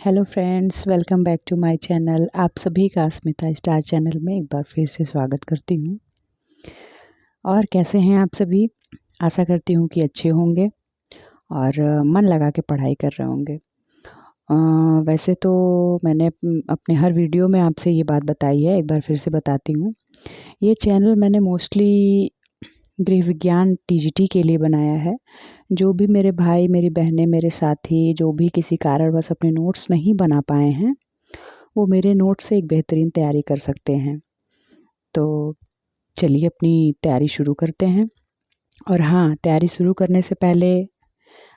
Hello friends, welcome back to my channel. आप सभी का अस्मिता स्टार चैनल में एक बार फिर से स्वागत करती हूँ। और कैसे हैं आप सभी? आशा करती हूँ कि अच्छे होंगे और मन लगा के पढ़ाई कर रहे होंगे। वैसे तो मैंने अपने हर वीडियो में आपसे ये बात बताई है, एक बार फिर से बताती हूँ। ये चैनल मैंने मोस्टली गृह विज्ञान टीजीटी के लिए बनाया है। जो भी मेरे भाई, मेरी बहनें, मेरे साथी जो भी किसी कारणवश अपने नोट्स नहीं बना पाए हैं, वो मेरे नोट से एक बेहतरीन तैयारी कर सकते हैं। तो चलिए अपनी तैयारी शुरू करते हैं। और हाँ, तैयारी शुरू करने से पहले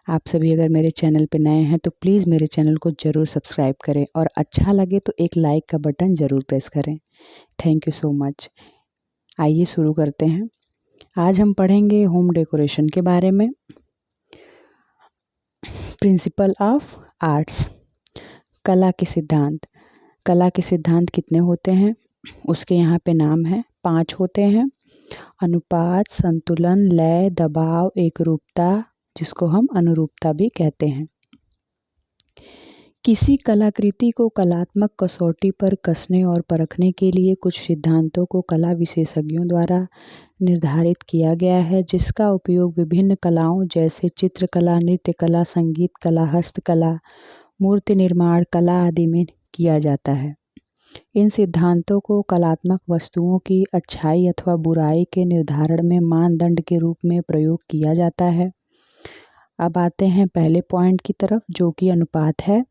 आप सभी अगर मेरे चैनल पे नए हैं तो प्लीज़ मेरे चैनल को ज़रूर सब्सक्राइब करें और अच्छा लगे तो एक लाइक का बटन ज़रूर प्रेस करें। Thank you so much. आइए शुरू करते हैं। आज हम पढ़ेंगे होम डेकोरेशन के बारे में। प्रिंसिपल ऑफ आर्ट्स, कला के सिद्धांत। कला के सिद्धांत कितने होते हैं? उसके यहाँ पे नाम है, 5 होते हैं। अनुपात, संतुलन, लय, दबाव, एकरूपता, जिसको हम अनुरूपता भी कहते हैं। किसी कलाकृति को कलात्मक कसौटी पर कसने और परखने के लिए कुछ सिद्धांतों को कला विशेषज्ञों द्वारा निर्धारित किया गया है, जिसका उपयोग विभिन्न कलाओं जैसे चित्रकला, नृत्य कला, संगीत कला, हस्तकला, मूर्ति निर्माण कला आदि में किया जाता है। इन सिद्धांतों को कलात्मक वस्तुओं की अच्छाई अथवा बुराई के निर्धारण में मानदंड के रूप में प्रयोग किया जाता है। अब आते हैं पहले पॉइंट की तरफ, जो कि अनुपात है।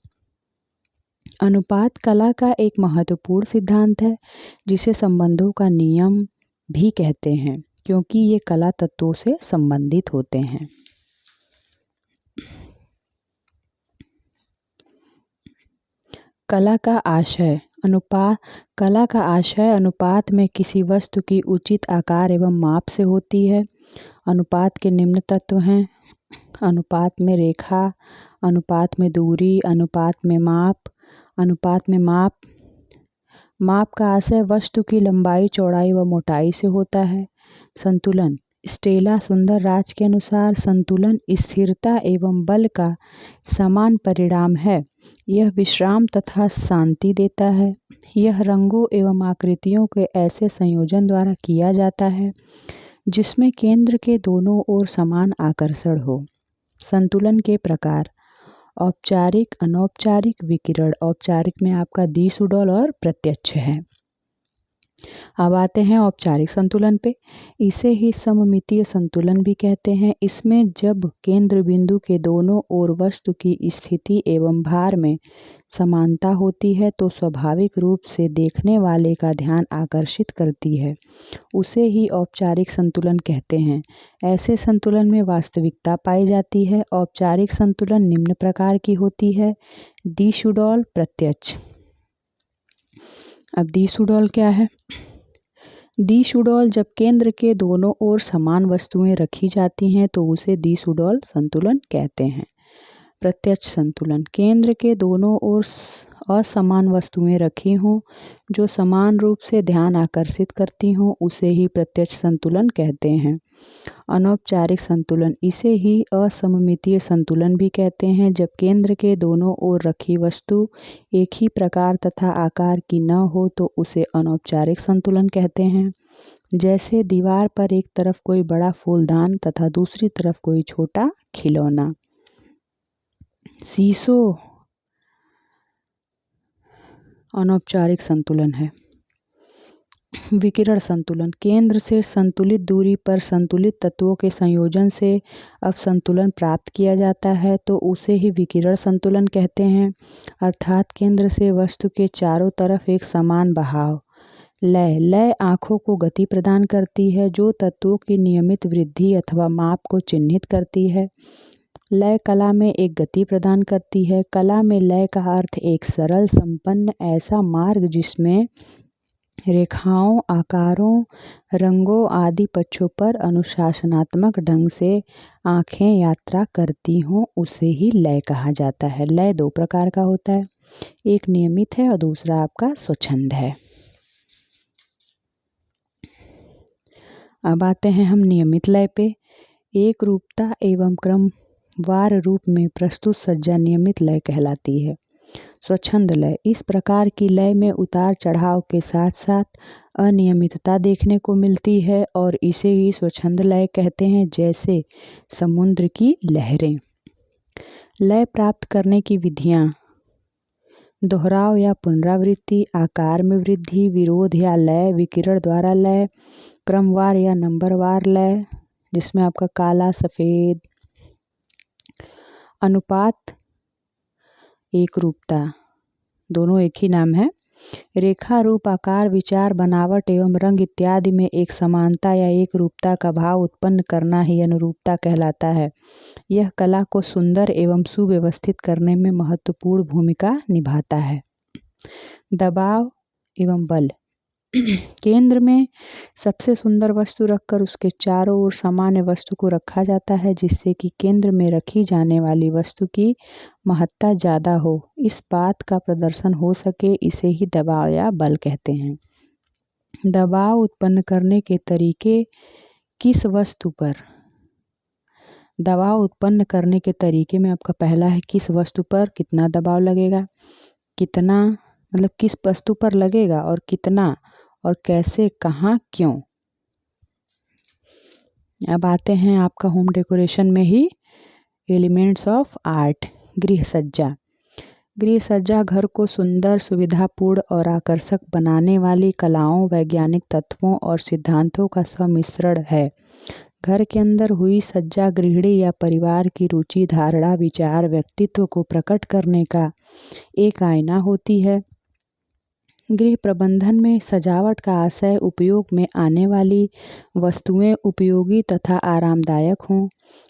अनुपात कला का एक महत्वपूर्ण सिद्धांत है, जिसे संबंधों का नियम भी कहते हैं, क्योंकि ये कला तत्वों से संबंधित होते हैं। कला का आशय। कला का आशय अनुपात में किसी वस्तु की उचित आकार एवं माप से होती है। अनुपात के निम्न तत्व हैं: अनुपात में रेखा, अनुपात में दूरी, अनुपात में माप। अनुपात में माप का आशय वस्तु की लंबाई, चौड़ाई व मोटाई से होता है। संतुलन। स्टेला सुंदरराज के अनुसार संतुलन स्थिरता एवं बल का समान परिणाम है। यह विश्राम तथा शांति देता है। यह रंगों एवं आकृतियों के ऐसे संयोजन द्वारा किया जाता है जिसमें केंद्र के दोनों ओर समान आकर्षण हो। संतुलन के प्रकार: औपचारिक, अनौपचारिक, विकिरण। औपचारिक में आपका दी सुडौल और प्रत्यक्ष है। अब आते हैं औपचारिक संतुलन पे। इसे ही सममितीय संतुलन भी कहते हैं। इसमें जब केंद्र बिंदु के दोनों ओर वस्तु की स्थिति एवं भार में समानता होती है तो स्वाभाविक रूप से देखने वाले का ध्यान आकर्षित करती है, उसे ही औपचारिक संतुलन कहते हैं। ऐसे संतुलन में वास्तविकता पाई जाती है। औपचारिक संतुलन निम्न प्रकार की होती है: दी सुडौल, प्रत्यक्ष। अब दी सुडौल क्या है? दी सुडौल जब केंद्र के दोनों ओर समान वस्तुएं रखी जाती हैं तो उसे दी सुडौल संतुलन कहते हैं। प्रत्यक्ष संतुलन: केंद्र के दोनों ओर असमान वस्तुएं रखी हों जो समान रूप से ध्यान आकर्षित करती हों, उसे ही प्रत्यक्ष संतुलन कहते हैं। अनौपचारिक संतुलन, इसे ही असममितीय संतुलन भी कहते हैं। जब केंद्र के दोनों ओर रखी वस्तु एक ही प्रकार तथा आकार की न हो तो उसे अनौपचारिक संतुलन कहते हैं। जैसे दीवार पर एक तरफ कोई बड़ा फूलदान तथा दूसरी तरफ कोई छोटा खिलौना। सीसो अनौपचारिक संतुलन है। विकिरण संतुलन: केंद्र से संतुलित दूरी पर संतुलित तत्वों के संयोजन से अब संतुलन प्राप्त किया जाता है तो उसे ही विकिरण संतुलन कहते हैं, अर्थात केंद्र से वस्तु के चारों तरफ एक समान बहाव। लय आँखों को गति प्रदान करती है, जो तत्वों की नियमित वृद्धि अथवा माप को चिन्हित करती है। लय कला में एक गति प्रदान करती है। कला में लय का अर्थ एक सरल, संपन्न ऐसा मार्ग जिसमें रेखाओं, आकारों, रंगों आदि पक्षों पर अनुशासनात्मक ढंग से आँखें यात्रा करती हों, उसे ही लय कहा जाता है। लय 2 प्रकार का होता है, एक नियमित है और दूसरा आपका स्वच्छंद है। अब आते हैं हम नियमित लय पे। एक रूपता एवं क्रमवार रूप में प्रस्तुत सज्जा नियमित लय कहलाती है। स्वच्छंद लय, इस प्रकार की लय में उतार चढ़ाव के साथ साथ अनियमितता देखने को मिलती है और इसे ही स्वच्छंद लय कहते हैं, जैसे समुद्र की लहरें। लय प्राप्त करने की विधियाँ: दोहराव या पुनरावृत्ति, आकार में वृद्धि, विरोध या लय, विकिरण द्वारा लय, क्रमवार या नंबरवार लय, जिसमें आपका काला सफ़ेद। अनुपात, एक रूपता, दोनों एक ही नाम है। रेखा, रूप, आकार, विचार, बनावट एवं रंग इत्यादि में एक समानता या एक रूपता का भाव उत्पन्न करना ही अनुरूपता कहलाता है। यह कला को सुंदर एवं सुव्यवस्थित करने में महत्वपूर्ण भूमिका निभाता है। दबाव एवं बल, केंद्र में सबसे सुंदर वस्तु रखकर उसके चारों ओर सामान्य वस्तु को रखा जाता है, जिससे कि केंद्र में रखी जाने वाली वस्तु की महत्ता ज़्यादा हो, इस बात का प्रदर्शन हो सके, इसे ही दबाव या बल कहते हैं। दबाव उत्पन्न करने के तरीके किस वस्तु पर? दबाव उत्पन्न करने के तरीके में आपका पहला है किस वस्तु पर कितना दबाव लगेगा, कितना मतलब किस वस्तु पर लगेगा और कितना और कैसे, कहाँ, क्यों। अब आते हैं आपका होम डेकोरेशन में ही एलिमेंट्स ऑफ आर्ट। गृह सज्जा, गृह सज्जा घर को सुंदर, सुविधापूर्ण और आकर्षक बनाने वाली कलाओं, वैज्ञानिक तत्वों और सिद्धांतों का सम्मिश्रण है। घर के अंदर हुई सज्जा गृहिणी या परिवार की रुचि, धारणा, विचार, व्यक्तित्व को प्रकट करने का एक आईना होती है। गृह प्रबंधन में सजावट का आशय उपयोग में आने वाली वस्तुएं उपयोगी तथा आरामदायक हों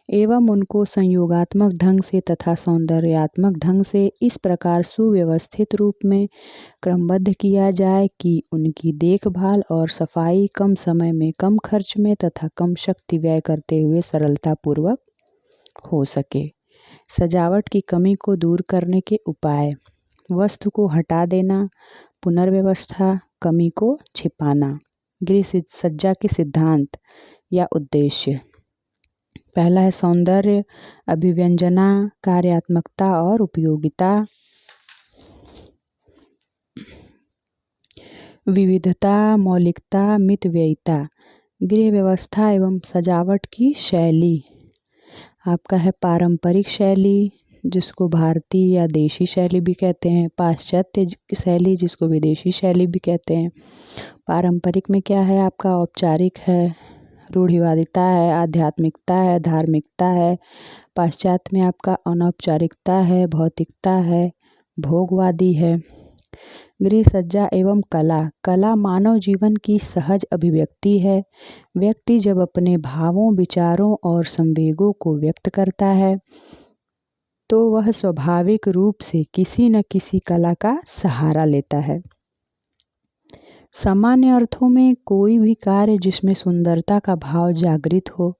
एवं उनको संयोगात्मक ढंग से तथा सौंदर्यात्मक ढंग से इस प्रकार सुव्यवस्थित रूप में क्रमबद्ध किया जाए कि उनकी देखभाल और सफाई कम समय में, कम खर्च में तथा कम शक्ति व्यय करते हुए सरलतापूर्वक हो सके। सजावट की कमी को दूर करने के उपाय: वस्तु को हटा देना, पुनर्व्यवस्था, कमी को छिपाना। गृह सज्जा के सिद्धांत या उद्देश्य: पहला है सौंदर्य, अभिव्यंजना, कार्यात्मकता और उपयोगिता, विविधता, मौलिकता, मितव्ययिता। गृह व्यवस्था एवं सजावट की शैली: आपका है पारंपरिक शैली, जिसको भारतीय या देशी शैली भी कहते हैं, पाश्चात्य शैली जिसको विदेशी शैली भी कहते हैं। पारंपरिक में क्या है आपका? औपचारिक है, रूढ़िवादिता है, आध्यात्मिकता है, धार्मिकता है। पाश्चात्य में आपका अनौपचारिकता है, भौतिकता है, भोगवादी है। गृह सज्जा एवं कला, कला मानव जीवन की सहज अभिव्यक्ति है। व्यक्ति जब अपने भावों, विचारों और संवेगों को व्यक्त करता है तो वह स्वाभाविक रूप से किसी न किसी कला का सहारा लेता है। सामान्य अर्थों में कोई भी कार्य जिसमें सुंदरता का भाव जागृत हो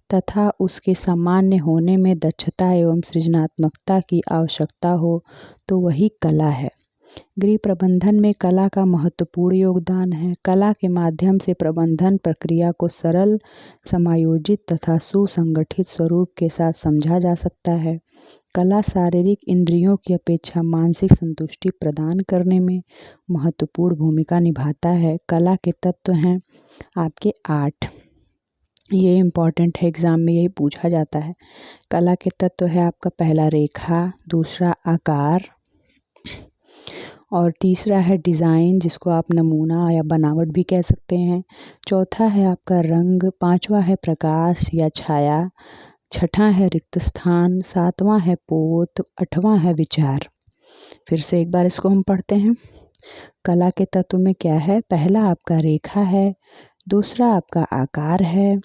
तथा उसके सामान्य होने में दक्षता एवं सृजनात्मकता की आवश्यकता हो तो वही कला है। गृह प्रबंधन में कला का महत्वपूर्ण योगदान है। कला के माध्यम से प्रबंधन प्रक्रिया को सरल, समायोजित तथा सुसंगठित स्वरूप के साथ समझा जा सकता है। कला शारीरिक इंद्रियों की अपेक्षा मानसिक संतुष्टि प्रदान करने में महत्वपूर्ण भूमिका निभाता है। कला के तत्व हैं आपके 8, ये इम्पॉर्टेंट है, एग्ज़ाम में यही पूछा जाता है। कला के तत्व है आपका पहला रेखा, दूसरा आकार और तीसरा है डिज़ाइन, जिसको आप नमूना या बनावट भी कह सकते हैं। चौथा है आपका रंग, पांचवा है प्रकाश या छाया, छठा है रिक्त स्थान, सातवां है पोत, आठवां है विचार। फिर से एक बार इसको हम पढ़ते हैं। कला के तत्व में क्या है? पहला आपका रेखा है, दूसरा आपका आकार है,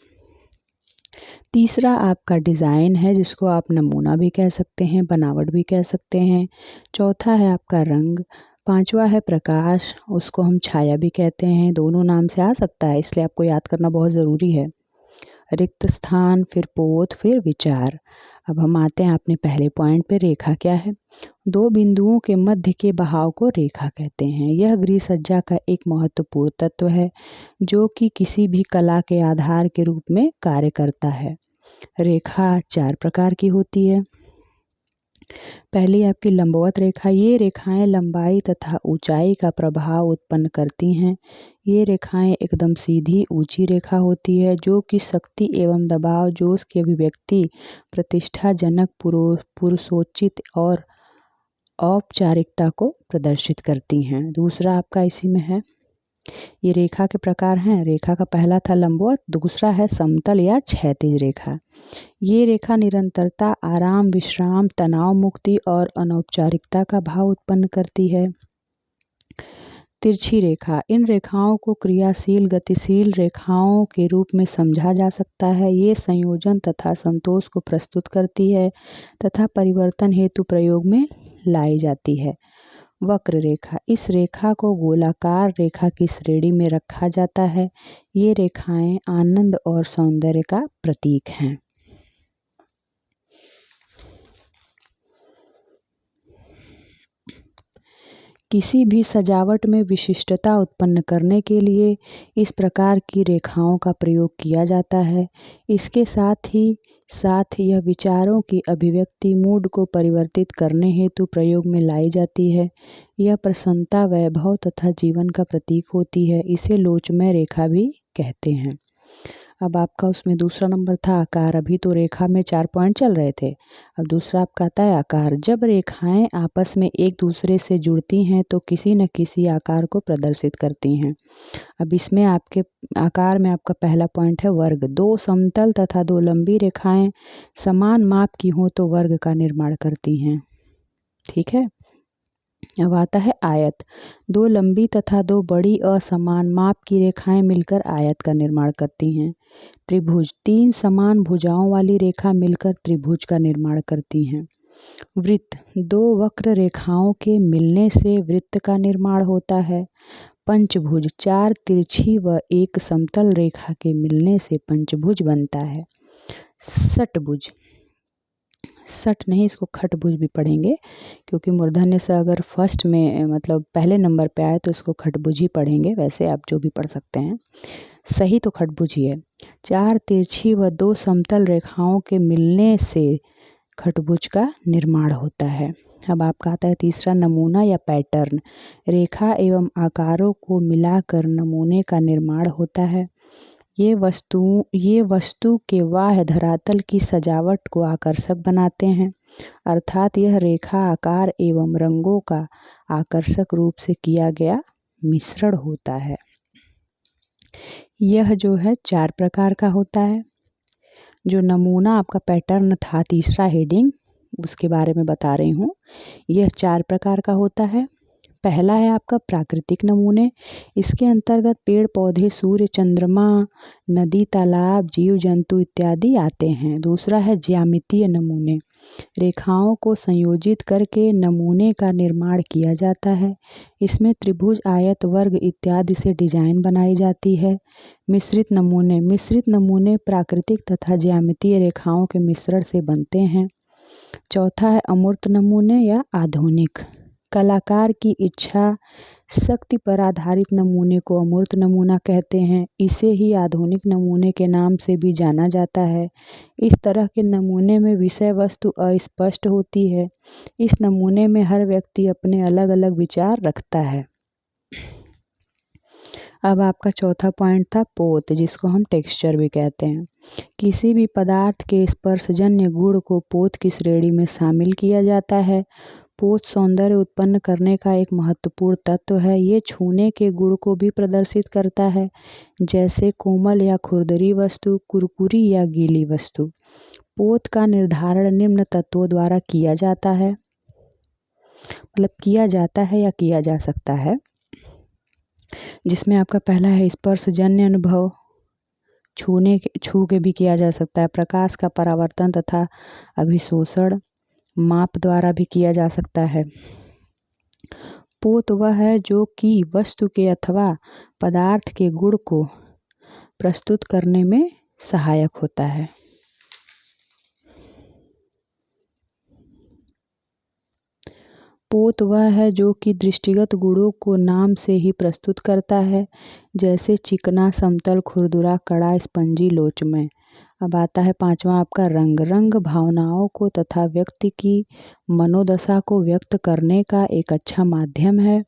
तीसरा आपका डिज़ाइन है जिसको आप नमूना भी कह सकते हैं, बनावट भी कह सकते हैं। चौथा है आपका रंग, पांचवा है प्रकाश, उसको हम छाया भी कहते हैं, दोनों नाम से आ सकता है, इसलिए आपको याद करना बहुत ज़रूरी है। रिक्त स्थान, फिर पोत, फिर विचार। अब हम आते हैं अपने पहले पॉइंट पे। रेखा क्या है? दो बिंदुओं के मध्य के बहाव को रेखा कहते हैं। यह गृह सज्जा का एक महत्वपूर्ण तत्व है जो कि किसी भी कला के आधार के रूप में कार्य करता है। रेखा 4 प्रकार की होती है। पहली आपकी लंबवत रेखा, ये रेखाएं लंबाई तथा ऊंचाई का प्रभाव उत्पन्न करती हैं। ये रेखाएं एकदम सीधी ऊंची रेखा होती है जो कि शक्ति एवं दबाव, जोश की अभिव्यक्ति, प्रतिष्ठाजनक, पुरुषोचित और औपचारिकता को प्रदर्शित करती हैं। दूसरा आपका इसी में है। ये रेखा के प्रकार हैं। रेखा का पहला था लंबवत, दूसरा है समतल या क्षैतिज रेखा। ये रेखा निरंतरता, आराम, विश्राम, तनाव मुक्ति और अनौपचारिकता का भाव उत्पन्न करती है। तिरछी रेखा, इन रेखाओं को क्रियाशील, गतिशील रेखाओं के रूप में समझा जा सकता है। ये संयोजन तथा संतोष को प्रस्तुत करती है तथा परिवर्तन हेतु प्रयोग में लाई जाती है। वक्र रेखा, इस रेखा को गोलाकार रेखा की श्रेणी में रखा जाता है। ये रेखाएं आनंद और सौंदर्य का प्रतीक हैं। किसी भी सजावट में विशिष्टता उत्पन्न करने के लिए इस प्रकार की रेखाओं का प्रयोग किया जाता है। इसके साथ यह विचारों की अभिव्यक्ति, मूड को परिवर्तित करने हेतु प्रयोग में लाई जाती है। यह प्रसन्नता, वैभव तथा जीवन का प्रतीक होती है। इसे लोचमय रेखा भी कहते हैं। अब आपका उसमें दूसरा नंबर था आकार। अभी तो रेखा में 4 पॉइंट चल रहे थे। अब दूसरा आपका आता है आकार। जब रेखाएं आपस में एक दूसरे से जुड़ती हैं तो किसी न किसी आकार को प्रदर्शित करती हैं। अब इसमें आपके आकार में आपका पहला पॉइंट है वर्ग। 2 समतल तथा 2 लंबी रेखाएं समान माप की हों तो वर्ग का निर्माण करती हैं। ठीक है। अब आता है आयत। 2 लंबी तथा 2 बड़ी असमान माप की रेखाएं मिलकर आयत का निर्माण करती हैं। त्रिभुज, 3 समान भुजाओं वाली रेखा मिलकर त्रिभुज का निर्माण करती हैं। वृत्त, 2 वक्र रेखाओं के मिलने से वृत्त का निर्माण होता है। पंचभुज, 4 तिरछी व 1 समतल रेखा के मिलने से पंचभुज बनता है। षटभुज, षट नहीं, इसको खटभुज भी पढ़ेंगे क्योंकि मूर्धन्य से अगर फर्स्ट में मतलब पहले नंबर पे आए तो इसको खटभुज ही पढ़ेंगे। वैसे आप जो भी पढ़ सकते हैं, सही तो खटभुज ही है। 4 तिरछी व 2 समतल रेखाओं के मिलने से खटभुज का निर्माण होता है। अब आपका आता है तीसरा नमूना या पैटर्न। रेखा एवं आकारों को मिलाकर नमूने का निर्माण होता है। ये वस्तु के बाह्य धरातल की सजावट को आकर्षक बनाते हैं, अर्थात यह रेखा, आकार एवं रंगों का आकर्षक रूप से किया गया मिश्रण होता है। यह जो है 4 प्रकार का होता है। जो नमूना आपका पैटर्न था, तीसरा हेडिंग, उसके बारे में बता रही हूँ। यह 4 प्रकार का होता है। पहला है आपका प्राकृतिक नमूने। इसके अंतर्गत पेड़ पौधे, सूर्य, चंद्रमा, नदी, तालाब, जीव जंतु इत्यादि आते हैं। दूसरा है ज्यामितीय नमूने। रेखाओं को संयोजित करके नमूने का निर्माण किया जाता है। इसमें त्रिभुज, आयत, वर्ग इत्यादि से डिजाइन बनाई जाती है। मिश्रित नमूने, मिश्रित नमूने प्राकृतिक तथा ज्यामितीय रेखाओं के मिश्रण से बनते हैं। चौथा है अमूर्त नमूने या आधुनिक। कलाकार की इच्छा शक्ति पर आधारित नमूने को अमूर्त नमूना कहते हैं। इसे ही आधुनिक नमूने के नाम से भी जाना जाता है। इस तरह के नमूने में विषय वस्तु अस्पष्ट होती है। इस नमूने में हर व्यक्ति अपने अलग अलग विचार रखता है। अब आपका चौथा पॉइंट था पोत, जिसको हम टेक्सचर भी कहते हैं। किसी भी पदार्थ के स्पर्शजन्य गुण को पोत की श्रेणी में शामिल किया जाता है। पोत सौंदर्य उत्पन्न करने का एक महत्वपूर्ण तत्व है। ये छूने के गुण को भी प्रदर्शित करता है, जैसे कोमल या खुरदरी वस्तु, कुरकुरी या गीली वस्तु। पोत का निर्धारण निम्न तत्वों द्वारा किया जाता है, मतलब किया जाता है या किया जा सकता है, जिसमें आपका पहला है स्पर्शजन्य अनुभव, छू के भी किया जा सकता है। प्रकाश का परावर्तन तथा अभिशोषण माप द्वारा भी किया जा सकता है। पोत वह है जो कि वस्तु के अथवा पदार्थ के गुण को प्रस्तुत करने में सहायक होता है। पोत वह है जो कि दृष्टिगत गुणों को नाम से ही प्रस्तुत करता है, जैसे चिकना, समतल, खुरदुरा, कड़ा, स्पंजी, लोचमय। अब आता है पांचवा आपका रंग। रंग भावनाओं को तथा व्यक्ति की मनोदशा को व्यक्त करने का एक अच्छा माध्यम है।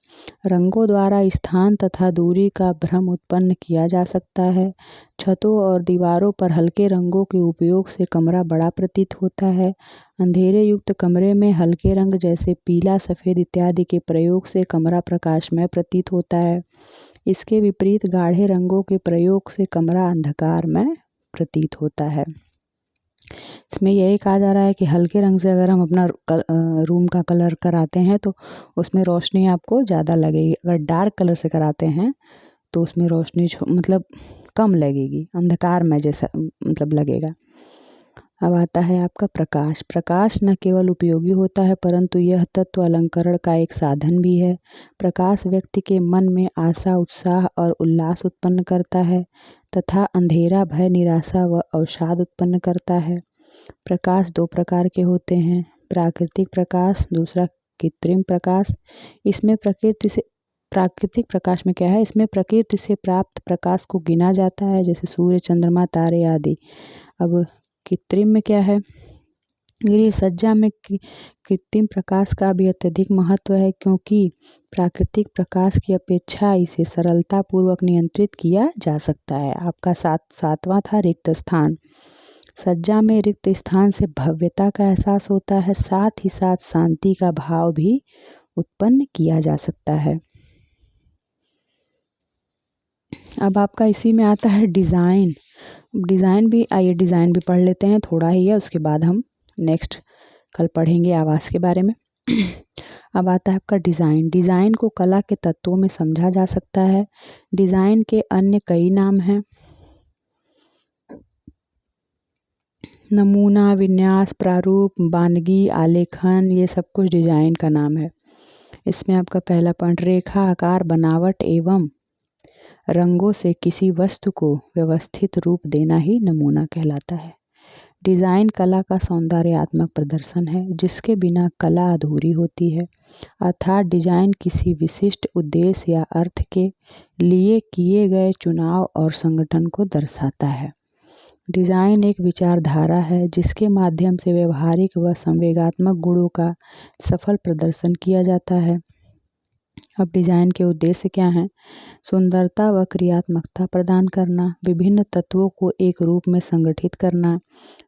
रंगों द्वारा स्थान तथा दूरी का भ्रम उत्पन्न किया जा सकता है। छतों और दीवारों पर हल्के रंगों के उपयोग से कमरा बड़ा प्रतीत होता है। अंधेरे युक्त कमरे में हल्के रंग जैसे पीला, सफ़ेद इत्यादि के प्रयोग से कमरा प्रकाशमय प्रतीत होता है। इसके विपरीत गाढ़े रंगों के प्रयोग से कमरा अंधकारमय प्रतीत होता है। इसमें यही कहा जा रहा है कि हल्के रंग से अगर हम अपना रूम का कलर कराते हैं तो उसमें रोशनी आपको ज़्यादा लगेगी। अगर डार्क कलर से कराते हैं तो उसमें रोशनी मतलब कम लगेगी, अंधकारमय जैसा मतलब लगेगा। अब आता है आपका प्रकाश। प्रकाश न केवल उपयोगी होता है परंतु यह तत्व अलंकरण का एक साधन भी है। प्रकाश व्यक्ति के मन में आशा, उत्साह और उल्लास उत्पन्न करता है तथा अंधेरा भय, निराशा व अवसाद उत्पन्न करता है। प्रकाश दो प्रकार के होते हैं, प्राकृतिक प्रकाश, दूसरा कृत्रिम प्रकाश। इसमें प्राकृतिक प्रकाश में क्या है, इसमें प्रकृति से प्राप्त प्रकाश को गिना जाता है, जैसे सूर्य, चंद्रमा, तारे आदि। अब कृत्रिम में क्या है, गृह सज्जा में कृत्रिम प्रकाश का भी अत्यधिक महत्व है क्योंकि प्राकृतिक प्रकाश की अपेक्षा इसे सरलता पूर्वक नियंत्रित किया जा सकता है। आपका सातवां था रिक्त स्थान। सज्जा में रिक्त स्थान से भव्यता का एहसास होता है, साथ ही साथ शांति का भाव भी उत्पन्न किया जा सकता है। अब आपका इसी में आता है डिज़ाइन। डिज़ाइन भी आइए डिज़ाइन भी पढ़ लेते हैं, थोड़ा ही है, उसके बाद हम नेक्स्ट कल पढ़ेंगे आवास के बारे में। अब आता है आपका डिज़ाइन। डिज़ाइन को कला के तत्वों में समझा जा सकता है। डिज़ाइन के अन्य कई नाम हैं, नमूना, विन्यास, प्रारूप, बानगी, आलेखन, ये सब कुछ डिज़ाइन का नाम है। इसमें आपका पहला पॉइंट, रेखा, आकार, बनावट एवं रंगों से किसी वस्तु को व्यवस्थित रूप देना ही नमूना कहलाता है। डिज़ाइन कला का सौंदर्यात्मक प्रदर्शन है जिसके बिना कला अधूरी होती है, अर्थात डिज़ाइन किसी विशिष्ट उद्देश्य या अर्थ के लिए किए गए चुनाव और संगठन को दर्शाता है। डिज़ाइन एक विचारधारा है जिसके माध्यम से व्यवहारिक व संवेगात्मक गुणों का सफल प्रदर्शन किया जाता है। अब डिज़ाइन के उद्देश्य क्या हैं? सुंदरता व क्रियात्मकता प्रदान करना, विभिन्न तत्वों को एक रूप में संगठित करना,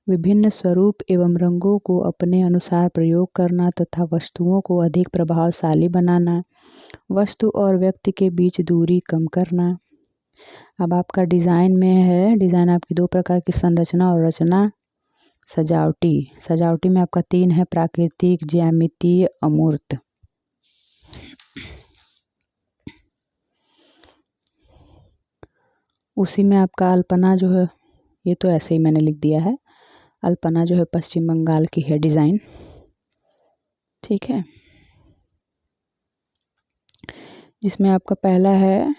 विभिन्न स्वरूप एवं रंगों को अपने अनुसार प्रयोग करना तथा वस्तुओं को अधिक प्रभावशाली बनाना, वस्तु और व्यक्ति के बीच दूरी कम करना। अब आपका डिज़ाइन में है, डिज़ाइन आपकी दो प्रकार की, संरचना और रचना। सजावटी। सजावटी में आपका तीन है, प्राकृतिक, ज्यामितीय, अमूर्त। उसी में आपका अल्पना जो है, ये तो ऐसे ही मैंने लिख दिया है, अल्पना जो है पश्चिम बंगाल की है डिज़ाइन, ठीक है। जिसमें आपका पहला है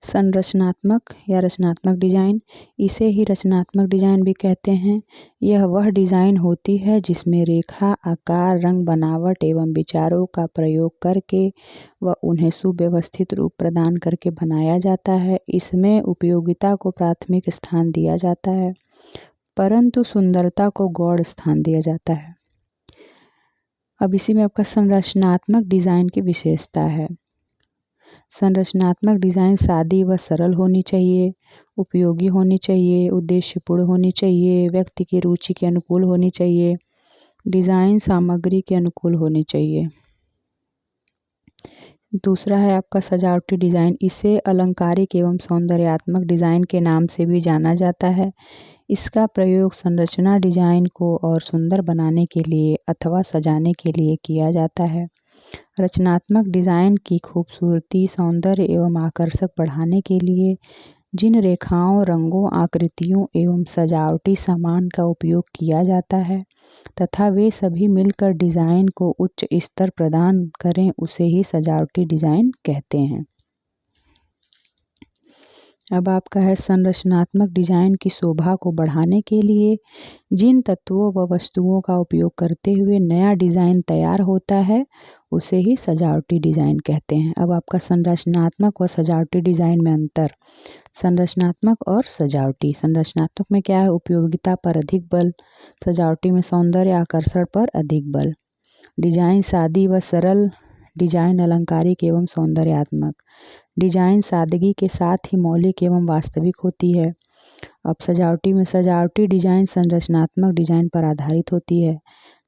संरचनात्मक या रचनात्मक डिज़ाइन। इसे ही रचनात्मक डिज़ाइन भी कहते हैं। यह वह डिज़ाइन होती है जिसमें रेखा, आकार, रंग, बनावट एवं विचारों का प्रयोग करके व उन्हें सुव्यवस्थित रूप प्रदान करके बनाया जाता है। इसमें उपयोगिता को प्राथमिक स्थान दिया जाता है परंतु सुंदरता को गौण स्थान दिया जाता है। अब इसी में आपका संरचनात्मक डिज़ाइन की विशेषता है। संरचनात्मक डिज़ाइन सादी व सरल होनी चाहिए, उपयोगी होनी चाहिए, उद्देश्यपूर्ण होनी चाहिए, व्यक्ति की रुचि के अनुकूल होनी चाहिए, डिज़ाइन सामग्री के अनुकूल होनी चाहिए। दूसरा है आपका सजावटी डिज़ाइन। इसे अलंकारिक एवं सौंदर्यात्मक डिज़ाइन के नाम से भी जाना जाता है। इसका प्रयोग संरचना डिज़ाइन को और सुंदर बनाने के लिए अथवा सजाने के लिए किया जाता है। रचनात्मक डिज़ाइन की खूबसूरती, सौंदर्य एवं आकर्षक बढ़ाने के लिए जिन रेखाओं, रंगों, आकृतियों एवं सजावटी सामान का उपयोग किया जाता है तथा वे सभी मिलकर डिज़ाइन को उच्च स्तर प्रदान करें, उसे ही सजावटी डिज़ाइन कहते हैं। अब आपका है संरचनात्मक डिजाइन की शोभा को बढ़ाने के लिए जिन तत्वों व वस्तुओं का उपयोग करते हुए नया डिज़ाइन तैयार होता है उसे ही सजावटी डिज़ाइन कहते हैं। अब आपका संरचनात्मक व सजावटी डिज़ाइन में अंतर। संरचनात्मक और सजावटी। संरचनात्मक में क्या है, उपयोगिता पर अधिक बल, सजावटी में सौंदर्य आकर्षण पर अधिक बल। डिजाइन सादी व सरल, डिजाइन अलंकारिक एवं सौंदर्यात्मक। डिजाइन सादगी के साथ ही मौलिक एवं वास्तविक होती है। अब सजावटी में सजावटी डिजाइन संरचनात्मक डिजाइन पर आधारित होती है।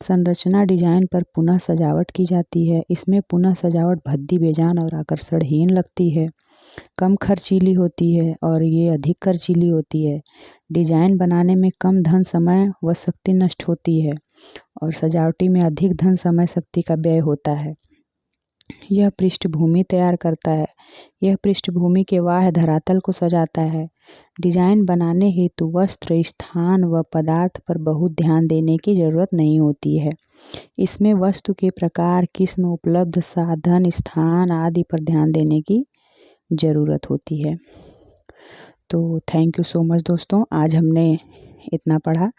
संरचना डिजाइन पर पुनः सजावट की जाती है। इसमें पुनः सजावट भद्दी बेजान और आकर्षणहीन लगती है, कम खर्चीली होती है और ये अधिक खर्चीली होती है। डिजाइन बनाने में कम धन समय व शक्ति नष्ट होती है और सजावटी में अधिक धन समय शक्ति का व्यय होता है। यह पृष्ठभूमि तैयार करता है। यह पृष्ठभूमि के बाह्य धरातल को सजाता है। डिजाइन बनाने हेतु वस्त्र, स्थान व पदार्थ पर बहुत ध्यान देने की जरूरत नहीं होती है। इसमें वस्तु के प्रकार, किस्म, उपलब्ध साधन, स्थान आदि पर ध्यान देने की ज़रूरत होती है। तो थैंक यू सो मच दोस्तों, आज हमने इतना पढ़ा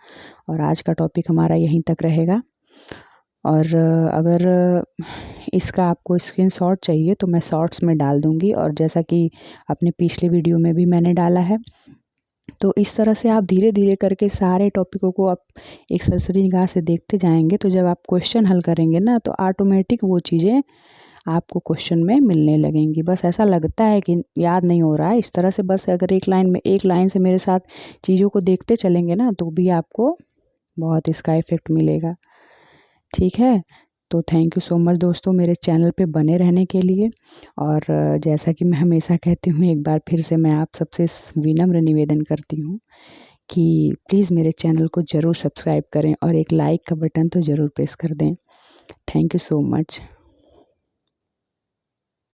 और आज का टॉपिक हमारा यहीं तक रहेगा। और अगर इसका आपको स्क्रीनशॉट चाहिए तो मैं शॉर्ट्स में डाल दूँगी और जैसा कि अपने पिछले वीडियो में भी मैंने डाला है। तो इस तरह से आप धीरे धीरे करके सारे टॉपिकों को आप एक सरसरी निगाह से देखते जाएंगे तो जब आप क्वेश्चन हल करेंगे ना तो ऑटोमेटिक वो चीज़ें आपको क्वेश्चन में मिलने लगेंगी। बस ऐसा लगता है कि याद नहीं हो रहा है, इस तरह से बस अगर एक लाइन से मेरे साथ चीज़ों को देखते चलेंगे ना तो भी आपको बहुत इसका इफ़ेक्ट मिलेगा। ठीक है, तो थैंक यू सो मच दोस्तों मेरे चैनल पे बने रहने के लिए। और जैसा कि मैं हमेशा कहती हूँ, एक बार फिर से मैं आप सबसे विनम्र निवेदन करती हूँ कि प्लीज़ मेरे चैनल को ज़रूर सब्सक्राइब करें और एक लाइक का बटन तो ज़रूर प्रेस कर दें। Thank you so much.